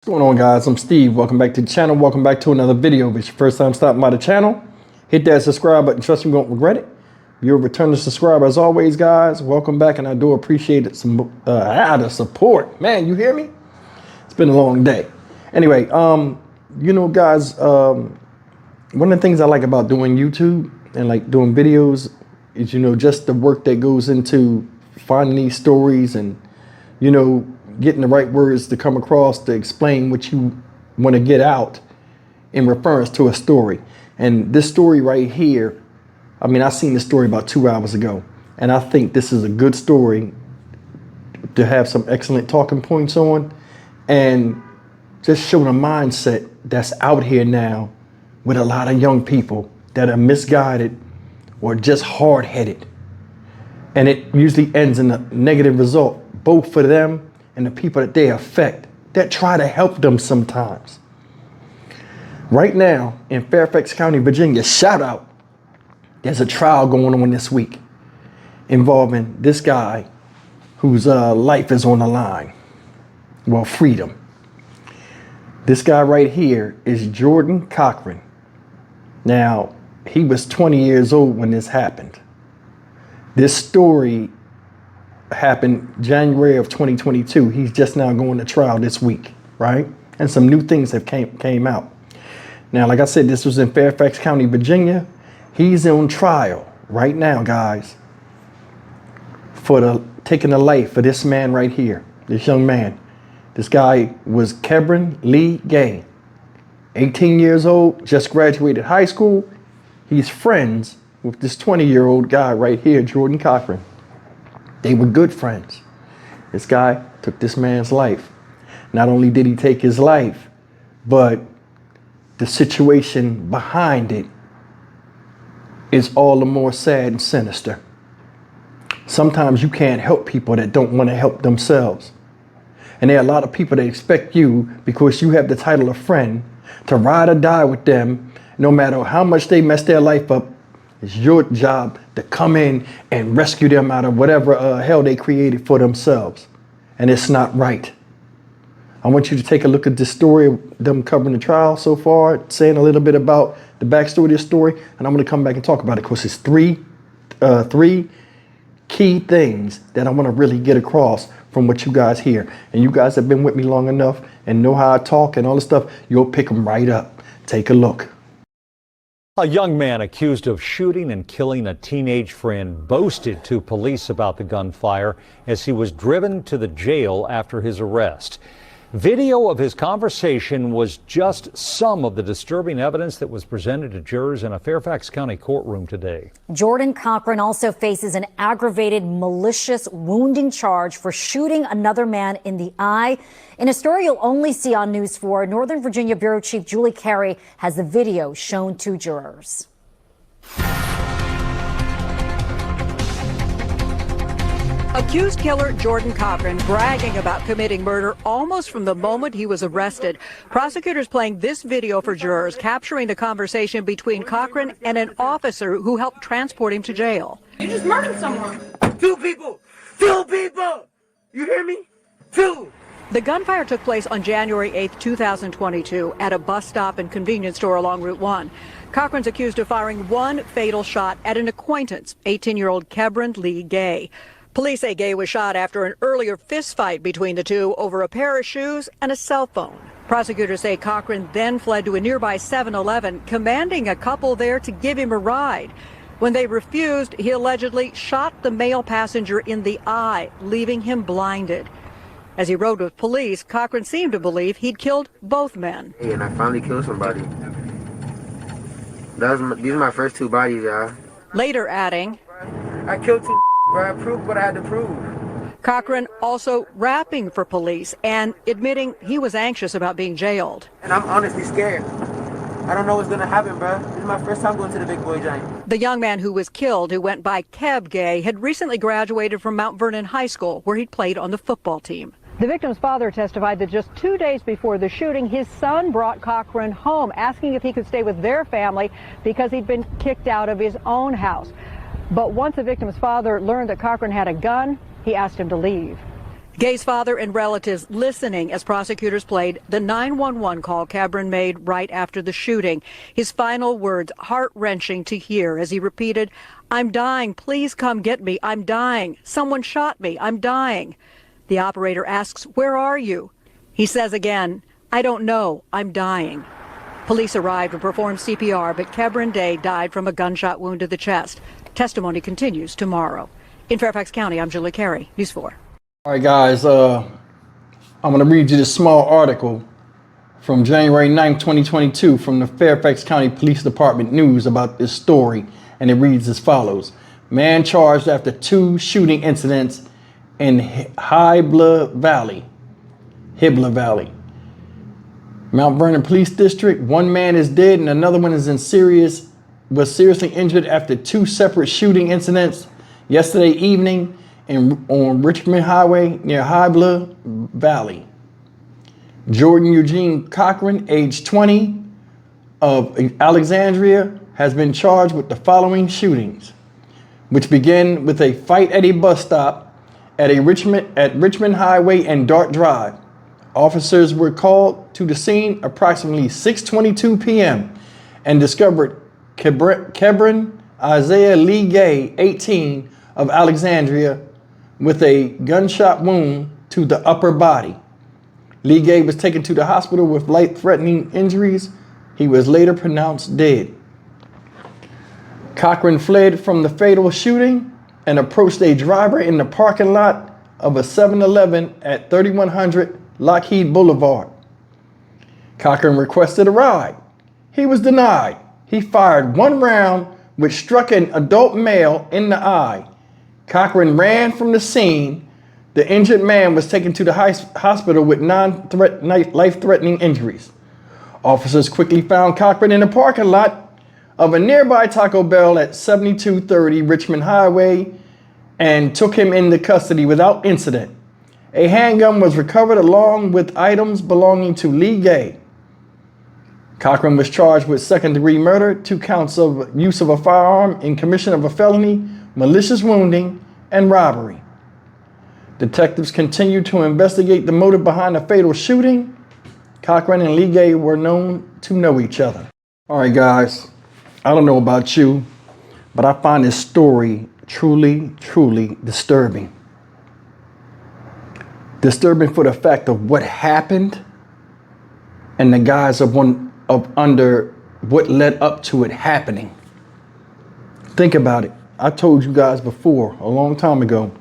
What's going on, guys? I'm Steve. Welcome back to the channel. Welcome back to another video. If it's your first time stopping by the channel, hit that subscribe button. Trust me, you won't regret it. If you're a returning subscriber, as always, guys, welcome back, and I do appreciate it. The support, man. You hear me? It's been a long day. Anyway, you know, guys, one of the things I like about doing YouTube and like doing videos is, you know, just the work that goes into finding these stories and, you know, getting the right words to come across to explain what you want to get out in reference to a story. And this story right here, I mean, I seen this story about 2 hours ago, and I think this is a good story to have some excellent talking points on and just show the mindset that's out here now with a lot of young people that are misguided or just hard-headed. And it usually ends in a negative result, both for them and the people that they affect, that try to help them sometimes. Right now in Fairfax County, Virginia, shout out, there's a trial going on this week involving this guy whose life is on the line. Well, freedom. This guy right here is Jordan Cochran. Now, he was 20 years old when this happened. This story happened January of 2022. He's just now going to trial this week, right? And some new things have came out. Now, like I said, this was in Fairfax County, Virginia. He's on trial right now, guys, for taking the life of this man right here, this young man. This guy was Kebbrenleigh-Gaye, 18 years old, just graduated high school. He's friends with this 20-year-old guy right here, Jordan Cochran. They were good friends. This guy took this man's life. Not only did he take his life, but the situation behind it is all the more sad and sinister. Sometimes you can't help people that don't want to help themselves. And there are a lot of people that expect you, because you have the title of friend, to ride or die with them, no matter how much they mess their life up. It's your job to come in and rescue them out of whatever hell they created for themselves. And it's not right. I want you to take a look at this story of them covering the trial so far, saying a little bit about the backstory of this story, and I'm going to come back and talk about it, because it's three key things that I want to really get across from what you guys hear. And you guys have been with me long enough and know how I talk and all this stuff. You'll pick them right up. Take a look. A young man accused of shooting and killing a teenage friend boasted to police about the gunfire as he was driven to the jail after his arrest. Video of his conversation was just some of the disturbing evidence that was presented to jurors in a Fairfax County courtroom today. Jordan Cochran also faces an aggravated malicious wounding charge for shooting another man in the eye. In a story you'll only see on News 4, Northern Virginia Bureau Chief Julie Carey has the video shown to jurors. Accused killer Jordan Cochran bragging about committing murder almost from the moment he was arrested. Prosecutors playing this video for jurors, capturing the conversation between Cochran and an officer who helped transport him to jail. You just murdered someone. Two people! Two people! You hear me? Two! The gunfire took place on January 8, 2022 at a bus stop and convenience store along Route 1. Cochran's accused of firing one fatal shot at an acquaintance, 18-year-old Kebbrenleigh-Gaye. Police say Gaye was shot after an earlier fistfight between the two over a pair of shoes and a cell phone. Prosecutors say Cochran then fled to a nearby 7-Eleven, commanding a couple there to give him a ride. When they refused, he allegedly shot the male passenger in the eye, leaving him blinded. As he rode with police, Cochran seemed to believe he'd killed both men. Hey, and I finally killed somebody. These are my first two bodies, y'all. Later adding, I killed two. I proved what I had to prove. Cochran also rapping for police and admitting he was anxious about being jailed. And I'm honestly scared. I don't know what's going to happen, bro. This is my first time going to the big boy giant. The young man who was killed, who went by Keb Gay, had recently graduated from Mount Vernon High School, where he'd played on the football team. The victim's father testified that just 2 days before the shooting, his son brought Cochran home, asking if he could stay with their family because he'd been kicked out of his own house. But once the victim's father learned that Cochran had a gun, he asked him to leave. Gay's father and relatives listening as prosecutors played the 911 call Kebbren made right after the shooting. His final words, heart-wrenching to hear as he repeated, "I'm dying. Please come get me. I'm dying. Someone shot me. I'm dying." The operator asks, "Where are you?" He says again, "I don't know. I'm dying." Police arrived and performed CPR, but kebbrenleigh-gaye died from a gunshot wound to the chest. Testimony continues tomorrow. In Fairfax County, I'm Julie Carey, News 4. All right, guys, I'm going to read you this small article from January 9th, 2022 from the Fairfax County Police Department News about this story, and it reads as follows. Man charged after 2 shooting incidents in Hybla Valley. Mount Vernon Police District. 1 man is dead and another one was seriously injured after 2 separate shooting incidents yesterday evening on Richmond Highway near Hybla Valley. Jordan Eugene Cochran, age 20, of Alexandria, has been charged with the following shootings, which began with a fight at a bus stop at Richmond Highway and Dart Drive. Officers were called to the scene approximately 6:22 p.m. and discovered kebbrenleigh-gaye, 18, of Alexandria, with a gunshot wound to the upper body. Leigh-gaye was taken to the hospital with life-threatening injuries. He was later pronounced dead. Cochran fled from the fatal shooting and approached a driver in the parking lot of a 7-Eleven at 3100 Lockheed Boulevard. Cochran requested a ride. He was denied. He fired 1 round which struck an adult male in the eye. Cochran ran from the scene. The injured man was taken to the hospital with life-threatening injuries. Officers quickly found Cochran in the parking lot of a nearby Taco Bell at 7230 Richmond Highway and took him into custody without incident. A handgun was recovered along with items belonging to Leigh-gaye. Cochran was charged with second-degree murder, 2 counts of use of a firearm in commission of a felony, malicious wounding, and robbery. Detectives continue to investigate the motive behind the fatal shooting. Cochran and Leigh-gaye were known to know each other. All right, guys, I don't know about you, but I find this story truly, truly disturbing. Disturbing for the fact of what happened and the guise of under what led up to it happening. Think about it. I told you guys before, a long time ago,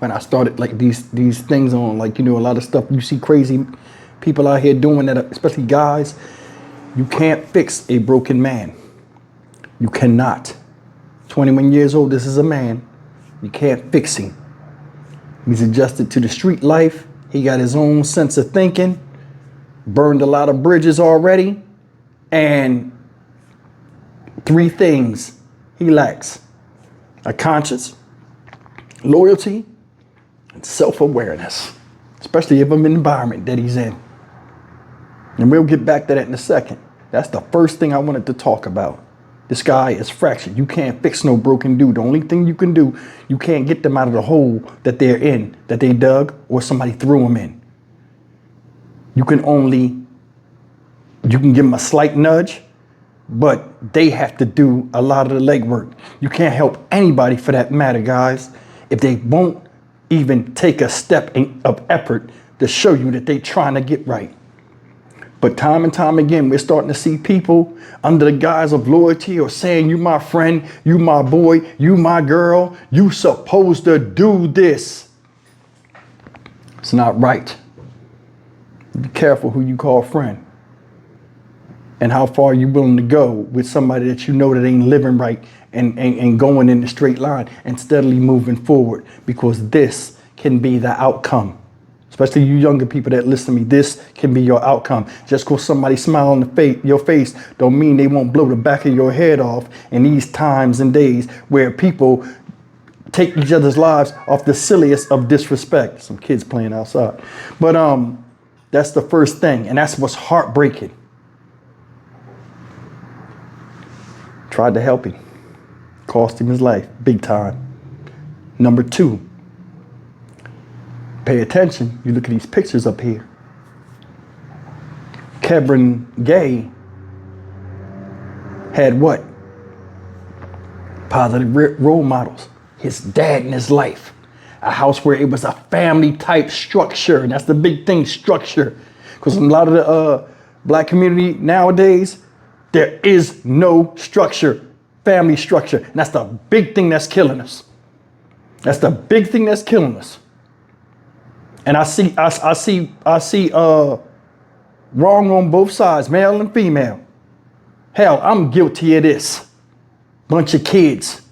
when I started like these things on, like, you know, a lot of stuff you see crazy people out here doing that, especially guys. You can't fix a broken man. You cannot. 21 years old, this is a man. You can't fix him. He's adjusted to the street life. He got his own sense of thinking, burned a lot of bridges already, and 3 things he lacks: a conscience, loyalty, and self-awareness, especially of an environment that he's in. And we'll get back to that in a second. That's the first thing I wanted to talk about. This guy is fractured. You can't fix no broken dude. The only thing you can do, you can't get them out of the hole that they're in, that they dug, or somebody threw them in. You can give them a slight nudge, but they have to do a lot of the legwork. You can't help anybody for that matter, guys, if they won't even take a step of effort to show you that they're trying to get right. But time and time again, we're starting to see people under the guise of loyalty or saying, you my friend, you my boy, you my girl, you supposed to do this. It's not right. Be careful who you call friend and how far you're willing to go with somebody that you know that ain't living right and going in the straight line and steadily moving forward, because this can be the outcome. Especially you younger people that listen to me, this can be your outcome. Just because somebody smile on your face don't mean they won't blow the back of your head off in these times and days where people take each other's lives off the silliest of disrespect. Some kids playing outside. But that's the first thing, and that's what's heartbreaking. Tried to help him. Cost him his life, big time. Number 2, Pay attention. You look at these pictures up here. Kebbrenleigh-Gaye had what? Positive role models. His dad in his life. A house where it was a family type structure. And that's the big thing, structure. Because in a lot of the black community nowadays, there is no structure, family structure. And that's the big thing that's killing us. That's the big thing that's killing us. And I see wrong on both sides, male and female. Hell, I'm guilty of this. Bunch of kids.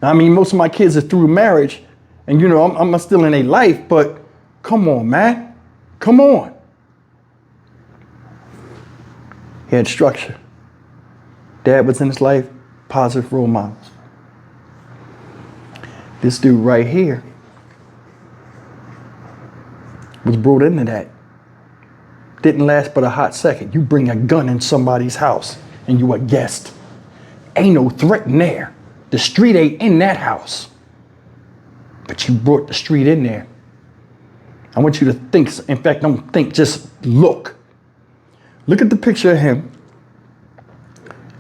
I mean, most of my kids are through marriage, and you know, I'm still in a life, but come on, man. Come on. He had structure. Dad was in his life, positive role models. This dude right here was brought into that. Didn't last but a hot second. You bring a gun in somebody's house and you a guest. Ain't no threat in there. The street ain't in that house. But you brought the street in there. I want you to think, in fact, don't think, just look. Look at the picture of him.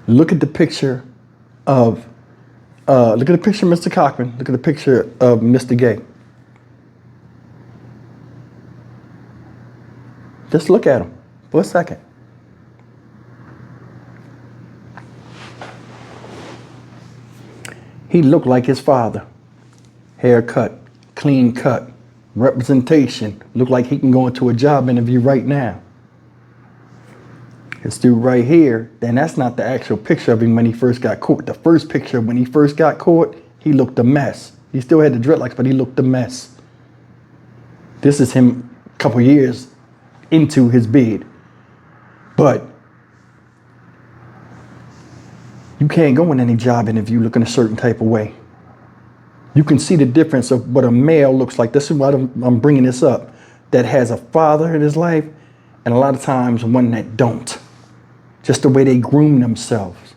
Look at the picture of, Mr. Cochran. Look at the picture of Mr. Gay. Just look at him for a second. He looked like his father. Haircut, clean cut, representation. Looked like he can go into a job interview right now. This dude right here, then that's not the actual picture of him when he first got caught. The first picture when he first got caught, he looked a mess. He still had the dreadlocks, but he looked a mess. This is him a couple years into his bid. But you can't go in any job interview looking a certain type of way. You can see the difference of what a male looks like. This is why I'm bringing this up. That has a father in his life, and a lot of times one that don't. Just the way they groom themselves.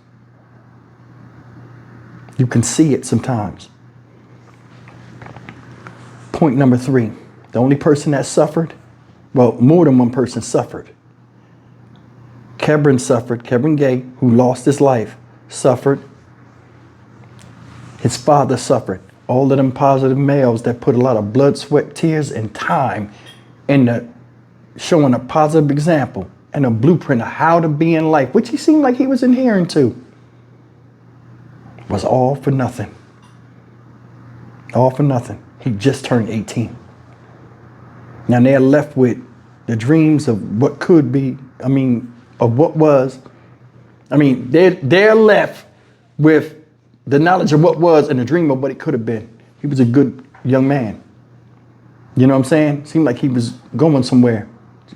You can see it sometimes. Point number 3. The only person that suffered, well, more than one person suffered. Kebbrenleigh-Gaye, who lost his life, suffered. His father suffered. All of them positive males that put a lot of blood, sweat, tears, and time into showing a positive example and a blueprint of how to be in life, which he seemed like he was adhering to, was all for nothing. All for nothing. He just turned 18. Now they're left with the dreams of what could be, of what was. They're left with the knowledge of what was and the dream of what it could have been. He was a good young man. You know what I'm saying? Seemed like he was going somewhere.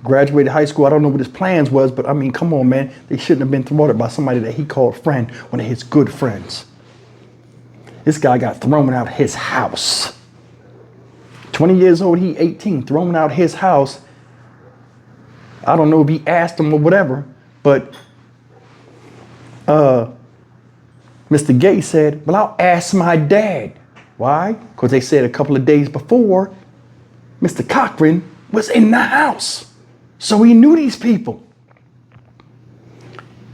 Graduated high school. I don't know what his plans was, but come on, man. They shouldn't have been thwarted by somebody that he called friend, one of his good friends. This guy got thrown out his house. 20 years old, he 18, thrown out his house. I don't know if he asked him or whatever, but Mr. Gay said, well, I'll ask my dad. Why? Because they said a couple of days before, Mr. Cochran was in the house. So he knew these people.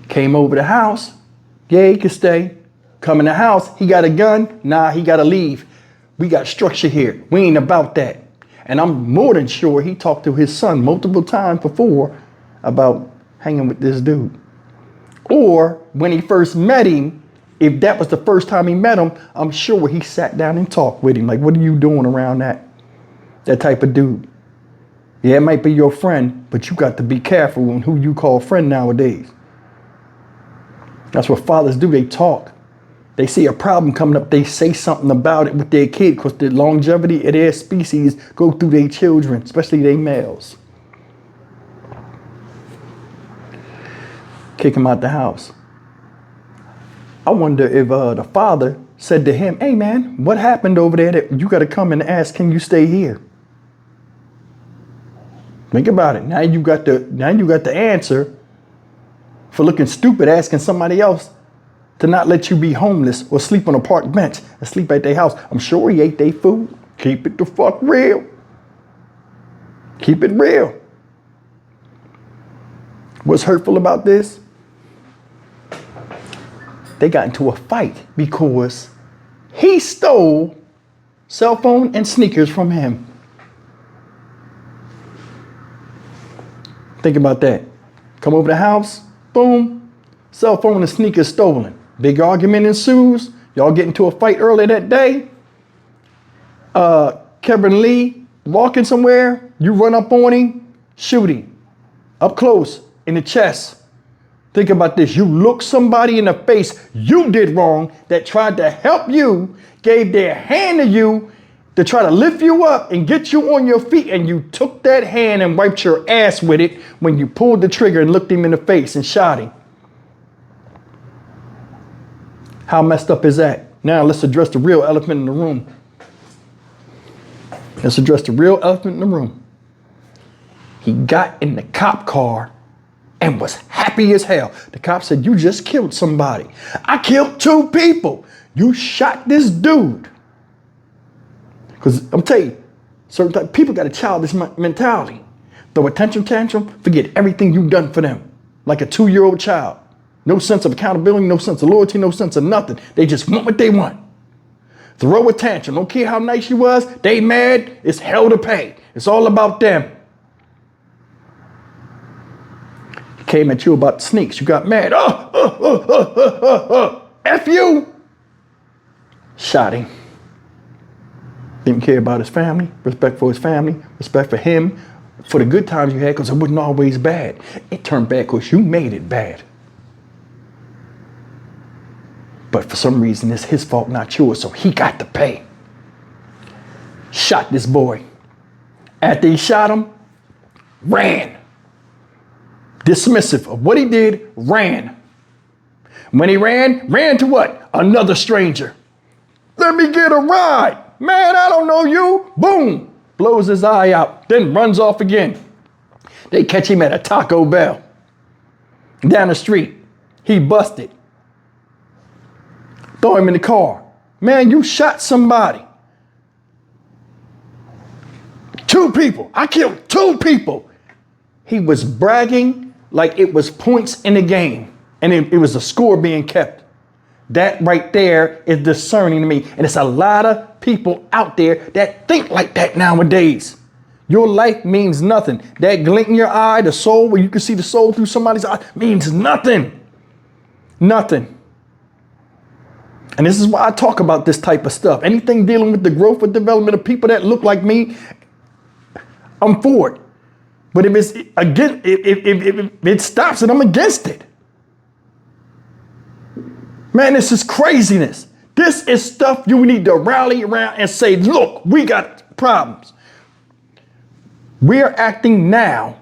Came over the house. Yeah, he could stay. Come in the house. He got a gun. Nah, he got to leave. We got structure here. We ain't about that. And I'm more than sure he talked to his son multiple times before about hanging with this dude. Or when he first met him, if that was the first time he met him, I'm sure he sat down and talked with him. Like, what are you doing around that type of dude? Yeah, it might be your friend, but you got to be careful on who you call friend nowadays. That's what fathers do. They talk. They see a problem coming up. They say something about it with their kid because the longevity of their species go through their children, especially their males. Kick him out the house. I wonder if the father said to him, hey, man, what happened over there that you got to come and ask, can you stay here? Think about it. Now you got the answer for looking stupid, asking somebody else to not let you be homeless or sleep on a park bench and sleep at their house. I'm sure he ate their food. Keep it the fuck real. Keep it real. What's hurtful about this? They got into a fight because he stole cell phone and sneakers from him. Think about that. Come over the house, boom, cell phone and sneakers stolen. Big argument ensues. Y'all get into a fight earlier that day. Kebbrenleigh walking somewhere, you run up on him, shooting up close in the chest. Think about this. You look somebody in the face you did wrong that tried to help you, gave their hand to you to try to lift you up and get you on your feet, and you took that hand and wiped your ass with it when you pulled the trigger and looked him in the face and shot him. How messed up is that? Now let's address the real elephant in the room. Let's address the real elephant in the room. He got in the cop car and was happy as hell. The cop said, you just killed somebody. I killed 2 people. You shot this dude. Because I'm telling you, certain type, people got a childish mentality. Throw a tantrum, forget everything you've done for them. Like a 2-year-old child. No sense of accountability, no sense of loyalty, no sense of nothing. They just want what they want. Throw a tantrum. Don't care how nice you was. They mad. It's hell to pay. It's all about them. Came at you about sneaks. You got mad. F you. Shot him. Didn't care about his family. Respect for his family. Respect for him. For the good times you had, because it wasn't always bad. It turned bad because you made it bad. But for some reason, it's his fault, not yours. So he got to pay. Shot this boy. After he shot him, ran. Dismissive of what he did, ran. When he ran to what? Another stranger. Let me get a ride. Man, I don't know you. Boom. Blows his eye out, then runs off again. They catch him at a Taco Bell. Down the street. He busted. Throw him in the car. Man, you shot somebody. 2 people. I killed 2 people. He was bragging like it was points in the game. And it was a score being kept. That right there is discerning to me. And it's a lot of people out there that think like that nowadays. Your life means nothing. That glint in your eye, the soul, where you can see the soul through somebody's eye, means nothing. Nothing. And this is why I talk about this type of stuff. Anything dealing with the growth or development of people that look like me, I'm for it. But if it's again, if it stops it, I'm against it. Man, this is craziness. This is stuff you need to rally around and say, look, we got problems. We're acting now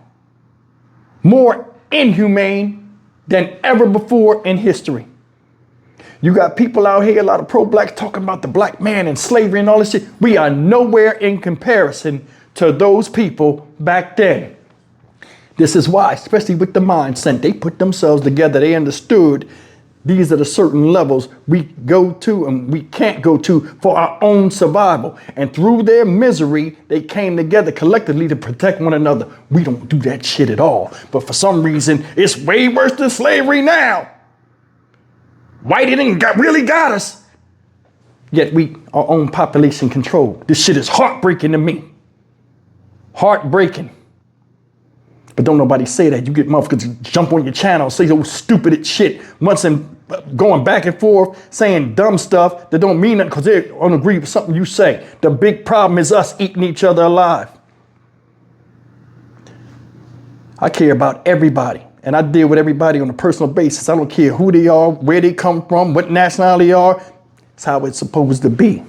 more inhumane than ever before in history. You got people out here, a lot of pro-blacks talking about the black man and slavery and all this shit. We are nowhere in comparison to those people back then. This is why, especially with the mindset, they put themselves together. They understood these are the certain levels we go to and we can't go to for our own survival. And through their misery, they came together collectively to protect one another. We don't do that shit at all. But for some reason, it's way worse than slavery now. White didn't really got us. Yet we, our own population control. This shit is heartbreaking to me. Heartbreaking. But don't nobody say that. You get motherfuckers jump on your channel, say those stupid shit, once and going back and forth, saying dumb stuff that don't mean nothing because they don't agree with something you say. The big problem is us eating each other alive. I care about everybody. And I deal with everybody on a personal basis. I don't care who they are, where they come from, what nationality they are. It's how it's supposed to be.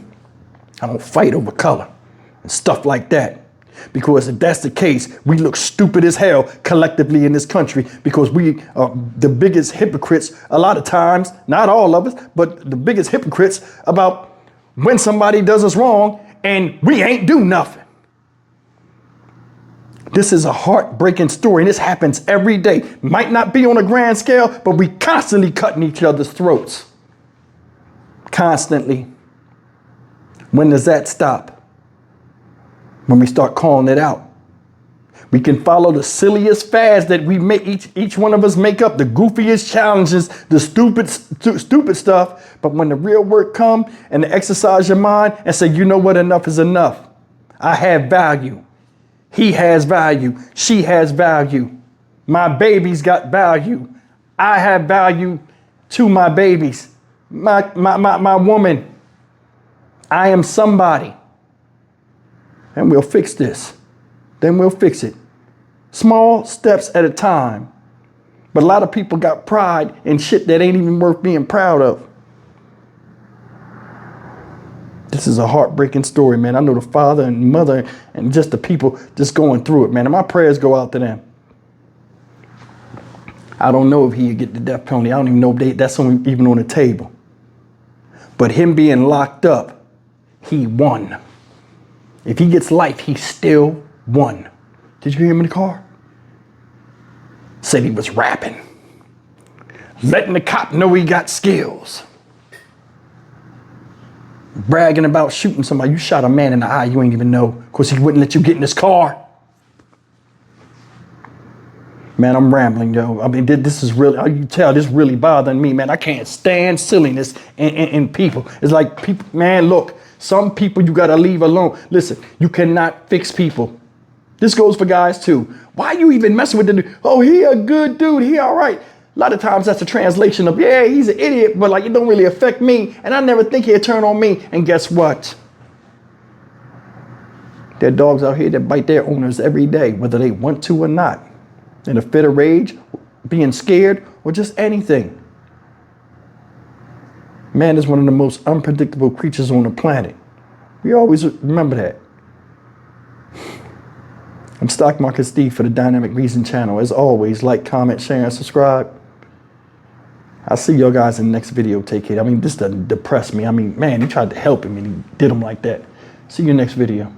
I don't fight over color and stuff like that. Because if that's the case, we look stupid as hell collectively in this country because we are the biggest hypocrites a lot of times, not all of us, but the biggest hypocrites about when somebody does us wrong and we ain't do nothing. This is a heartbreaking story, and this happens every day. Might not be on a grand scale, but we constantly cutting each other's throats. Constantly. When does that stop? When we start calling it out. We can follow the silliest fads that we make, each one of us make up, the goofiest challenges, the stupid stuff. But when the real work come and to exercise your mind and say, you know what, enough is enough. I have value. He has value. She has value. My baby's got value. I have value to my babies. My woman. I am somebody. And we'll fix this. Then we'll fix it. Small steps at a time. But a lot of people got pride in shit that ain't even worth being proud of. This is a heartbreaking story, man. I know the father and mother and just the people just going through it, man. And my prayers go out to them. I don't know if he'd get the death penalty. I don't even know if that's even on the table. But him being locked up, he won. If he gets life, he still won. Did you hear him in the car? Said he was rapping. Letting the cop know he got skills. Bragging about shooting somebody. You shot a man in the eye you ain't even know because he wouldn't let you get in his car. Man, I'm rambling, yo. I mean, this is really, you tell, this really bothering me, man. I can't stand silliness in people. It's like people, man, look, some people you got to leave alone. Listen, you cannot fix people. This goes for guys too. Why you even messing with the dude? Oh, he a good dude. He all right. A lot of times that's a translation of, yeah, he's an idiot, but like it don't really affect me. And I never think he'll turn on me. And guess what? There are dogs out here that bite their owners every day, whether they want to or not. In a fit of rage, being scared, or just anything. Man is one of the most unpredictable creatures on the planet. We always remember that. I'm Stock Market Steve for the Dynamic Reason channel. As always, like, comment, share, and subscribe. I'll see y'all guys in the next video. Take care. I mean, this doesn't depress me. I mean, man, he tried to help him and he did him like that. See you next video.